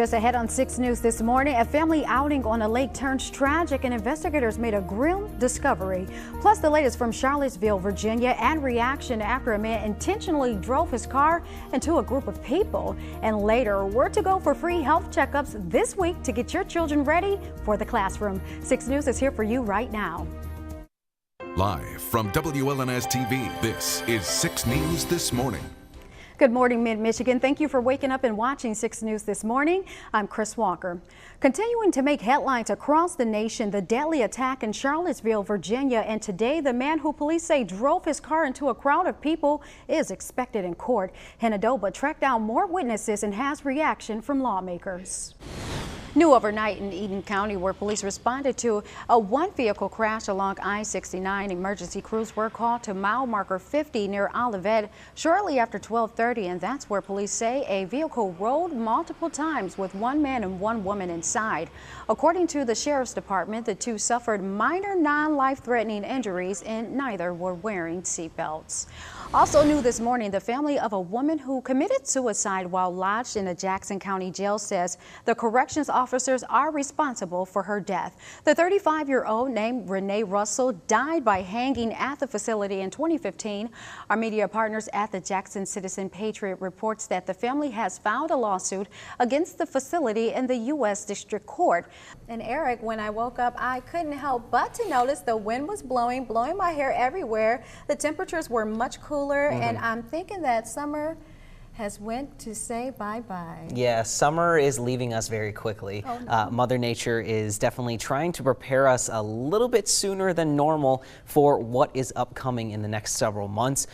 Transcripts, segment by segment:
Just ahead on 6 News this morning, a family outing on a lake turns tragic and investigators made a grim discovery. Plus the latest from Charlottesville, Virginia, and reaction after a man intentionally drove his car into a group of people. And later, where to go for free health checkups this week to get your children ready for the classroom. 6 News is here for you right now. Live from WLNS TV, this is 6 News This Morning. Good morning, Mid-Michigan. Thank you for waking up and watching 6 News This Morning. I'm Cryss Walker. Continuing to make headlines across the nation, the deadly attack in Charlottesville, Virginia, and today the man who police say drove his car into a crowd of people is expected in court. Hannah Doba tracked down more witnesses and has reaction from lawmakers. New overnight in Eden County, where police responded to a one-vehicle crash along I-69. Emergency crews were called to mile marker 50 near Olivet shortly after 12:30, and that's where police say a vehicle rolled multiple times with one man and one woman inside. According to the sheriff's department, the two suffered minor non-life-threatening injuries and neither were wearing seatbelts. Also new this morning, the family of a woman who committed suicide while lodged in a Jackson County jail says the corrections officers are responsible for her death. The 35-year-old named Renee Russell died by hanging at the facility in 2015. Our media partners at the Jackson Citizen Patriot reports that the family has filed a lawsuit against the facility in the U.S. District Court. And Eric, when I woke up, I couldn't help but to notice the wind was blowing my hair everywhere. The temperatures were much cooler, and I'm thinking that summer has went to say bye-bye. Yeah, summer is leaving us very quickly. Oh, no. Mother Nature is definitely trying to prepare us a little bit sooner than normal for what is upcoming in the next several months.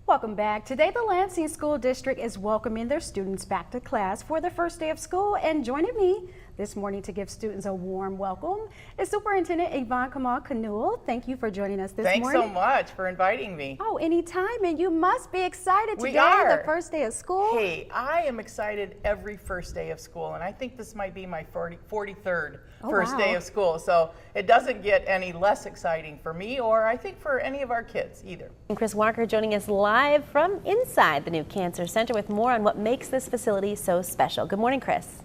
Welcome back. Today, the Lansing School District is welcoming their students back to class for the first day of school, and joining me this morning to give students a warm welcome is Superintendent Yvonne Kamal-Canul. Thank you for joining us this morning. Thanks so much for inviting me. Oh, anytime, and you must be excited today, We are. the first day of school. Hey, I am excited every first day of school, and I think this might be my 43rd first day of school, so it doesn't get any less exciting for me or I think for any of our kids either. And Cryss Walker joining us live from inside the new Cancer Center with more on what makes this facility so special. Good morning, Cryss.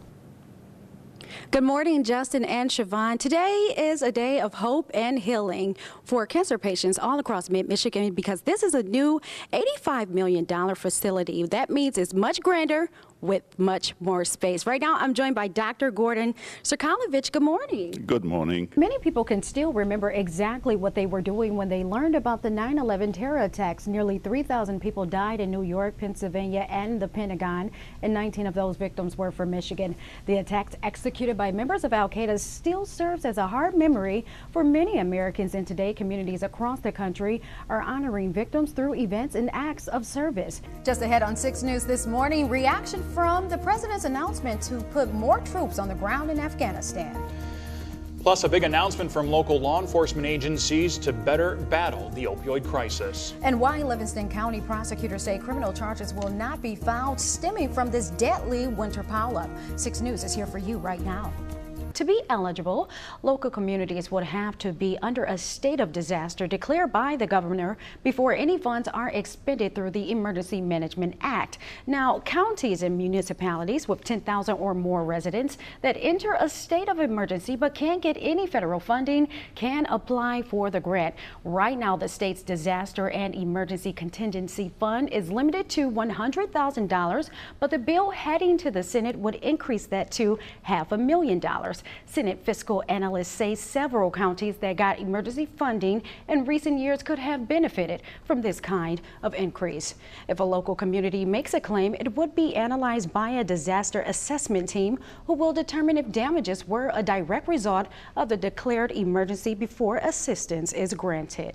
Good morning, Justin and Siobhan. Today is a day of hope and healing for cancer patients all across Mid-Michigan because this is a new $85 million facility. That means it's much grander with much more space. Right now, I'm joined by Dr. Gordon Sirkalovich. Good morning. Good morning. Many people can still remember exactly what they were doing when they learned about the 9/11 terror attacks. Nearly 3,000 people died in New York, Pennsylvania, and the Pentagon, and 19 of those victims were from Michigan. The attacks executed by members of Al-Qaeda still serves as a hard memory for many Americans, and today communities across the country are honoring victims through events and acts of service. Just ahead on 6 News this morning, reaction from the president's announcement to put more troops on the ground in Afghanistan. Plus, a big announcement from local law enforcement agencies to better battle the opioid crisis. And why Livingston County prosecutors say criminal charges will not be filed stemming from this deadly winter pileup. 6 News is here for you right now. To be eligible, local communities would have to be under a state of disaster declared by the governor before any funds are expended through the Emergency Management Act. Now, counties and municipalities with 10,000 or more residents that enter a state of emergency but can't get any federal funding can apply for the grant. Right now, the state's Disaster and Emergency Contingency Fund is limited to $100,000, but the bill heading to the Senate would increase that to $500,000. Senate fiscal analysts say several counties that got emergency funding in recent years could have benefited from this kind of increase. If a local community makes a claim, it would be analyzed by a disaster assessment team who will determine if damages were a direct result of the declared emergency before assistance is granted.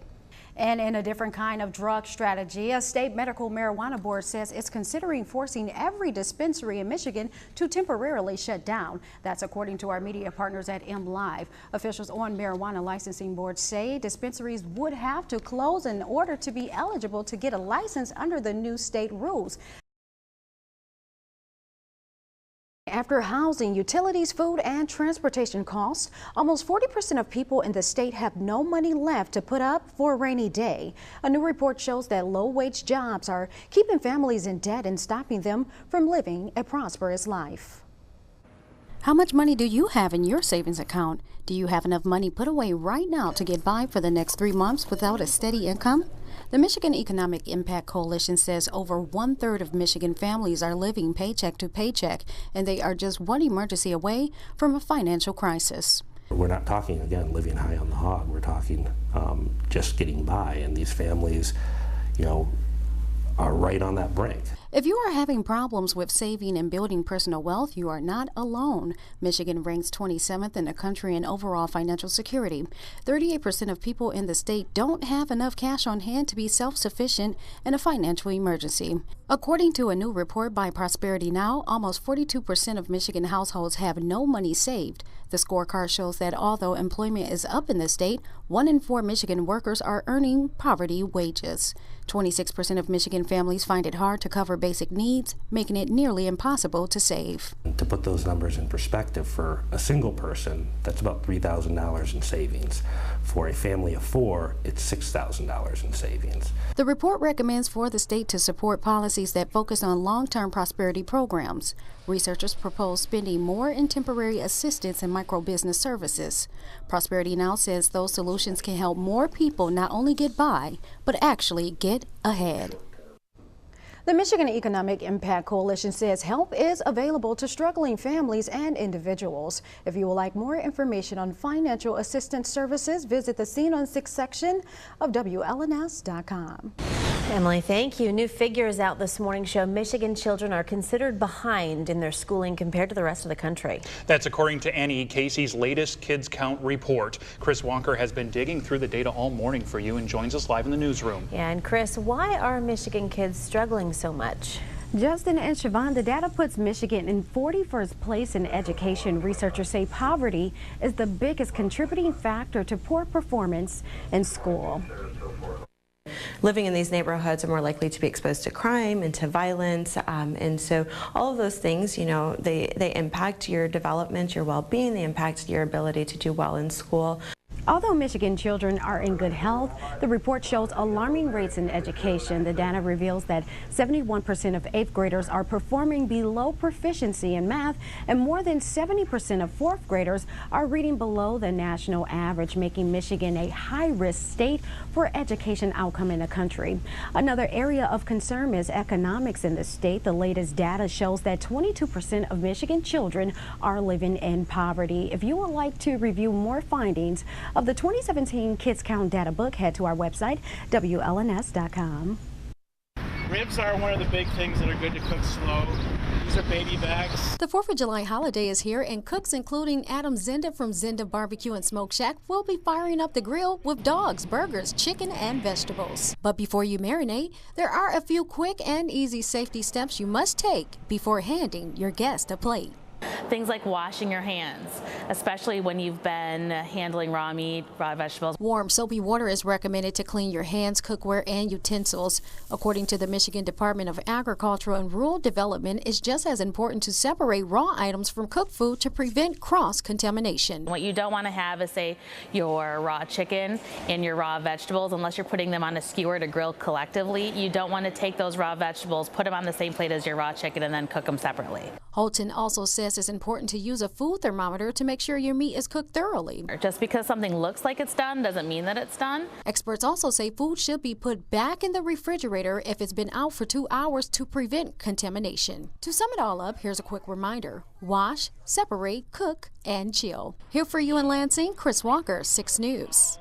And in a different kind of drug strategy, a state medical marijuana board says it's considering forcing every dispensary in Michigan to temporarily shut down. That's according to our media partners at MLive. Officials on marijuana licensing boards say dispensaries would have to close in order to be eligible to get a license under the new state rules. After housing, utilities, food, and transportation costs, almost 40% of people in the state have no money left to put up for a rainy day. A new report shows that low-wage jobs are keeping families in debt and stopping them from living a prosperous life. How much money do you have in your savings account? Do you have enough money put away right now to get by for the next 3 months without a steady income? The Michigan Economic Impact Coalition says over 1/3 of Michigan families are living paycheck to paycheck, and they are just one emergency away from a financial crisis. We're not talking, again, living high on the hog. We're talking just getting by, and these families, are right on that brink. If you are having problems with saving and building personal wealth, you are not alone. Michigan ranks 27th in the country in overall financial security. 38% of people in the state don't have enough cash on hand to be self-sufficient in a financial emergency. According to a new report by Prosperity Now, almost 42% of Michigan households have no money saved. The scorecard shows that although employment is up in the state, 1 in 4 Michigan workers are earning poverty wages. 26% of Michigan families find it hard to cover basic needs, making it nearly impossible to save. To put those numbers in perspective, for a single person, that's about $3,000 in savings. For a family of 4, it's $6,000 in savings. The report recommends for the state to support policies that focus on long-term prosperity programs. Researchers propose spending more in temporary assistance and micro-business services. Prosperity Now says those solutions can help more people not only get by, but actually get ahead. The Michigan Economic Impact Coalition says help is available to struggling families and individuals. If you would like more information on financial assistance services, visit the Scene on 6 section of WLNS.com. Emily, thank you. New figures out this morning show Michigan children are considered behind in their schooling compared to the rest of the country. That's according to Annie Casey's latest Kids Count report. Cryss Walker has been digging through the data all morning for you and joins us live in the newsroom. Yeah, and Cryss, why are Michigan kids struggling so much? Justin and Siobhan, the data puts Michigan in 41st place in education. Researchers say poverty is the biggest contributing factor to poor performance in school. Living in these neighborhoods are more likely to be exposed to crime and to violence, and so all of those things, they impact your development, your well-being, they impact your ability to do well in school. Although Michigan children are in good health, the report shows alarming rates in education. The data reveals that 71% of 8th graders are performing below proficiency in math, and more than 70% of 4th graders are reading below the national average, making Michigan a high-risk state for education outcome in the country. Another area of concern is economics in the state. The latest data shows that 22% of Michigan children are living in poverty. If you would like to review more findings of the 2017 Kids Count data book, head to our website, WLNS.com. Ribs are one of the big things that are good to cook slow. These are baby backs. The 4th of July holiday is here, and cooks including Adam Zinda from Zinda Barbecue and Smoke Shack will be firing up the grill with dogs, burgers, chicken, and vegetables. But before you marinate, there are a few quick and easy safety steps you must take before handing your guest a plate. Things like washing your hands, especially when you've been handling raw meat, raw vegetables. Warm soapy water is recommended to clean your hands, cookware, and utensils. According to the Michigan Department of Agriculture and Rural Development, it's just as important to separate raw items from cooked food to prevent cross-contamination. What you don't want to have is, say, your raw chicken and your raw vegetables, unless you're putting them on a skewer to grill collectively. You don't want to take those raw vegetables, put them on the same plate as your raw chicken, and then cook them separately. Holton also says it's important to use a food thermometer to make sure your meat is cooked thoroughly. Just because something looks like it's done doesn't mean that it's done. Experts also say food should be put back in the refrigerator if it's been out for 2 hours to prevent contamination. To sum it all up, here's a quick reminder. Wash, separate, cook, and chill. Here for you in Lansing, Cryss Walker, 6 News.